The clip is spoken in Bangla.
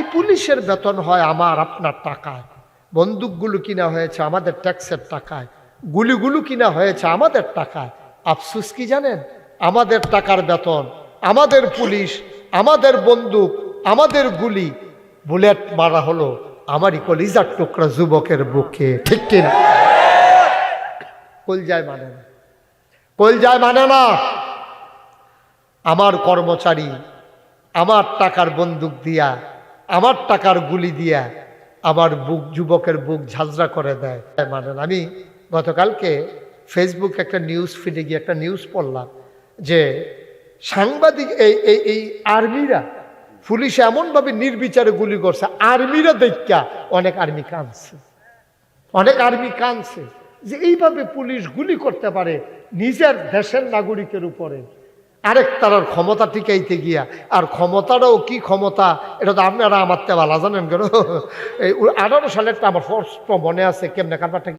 এই পুলিশের বেতন হয় আমার আপনার টাকায়, বন্দুকগুলো কিনা হয়েছে আমাদের ট্যাক্সের টাকায়, গুলিগুলো কিনা হয়েছে আমাদের টাকায়। আফসোস কি জানেন? আমাদের টাকার বেতন, আমাদের পুলিশ, আমাদের বন্দুক, আমাদের গুলি, বুলেট মারা হলো আমারই কলিজার টুকরা যুবকের বুকে, ঠিক কিনা? কলজায় মানে না, কলজায় মানে না। আমার কর্মচারী আমার টাকার বন্দুক দিয়া, আমার টাকার গুলি দিয়া আমার বুক, যুবকের বুক ঝাঁঝরা করে দেয়, মানে না। আমি গতকালকে ফেসবুক একটা নিউজ ফিডে গিয়ে একটা নিউজ পড়লাম যে সাংবাদিক এই আর্মিরা পুলিশে এমনভাবে নির্বিচারে গুলি করছে, আর্মিরা দেখা অনেক আর্মি কাঁদছে, অনেক আর্মি কাঁদছে যে এইভাবে পুলিশ গুলি করতে পারে নিজের দেশের নাগরিকের উপরে। আরেক তার ক্ষমতা টিকাইতে গিয়া, আর ক্ষমতাটাও কি ক্ষমতা এটা তো আপনারা আমার তে ভালো জানেন কেন। এই 18 সালেরটা আমার স্পষ্ট মনে আছে, কেমনে কারবারটা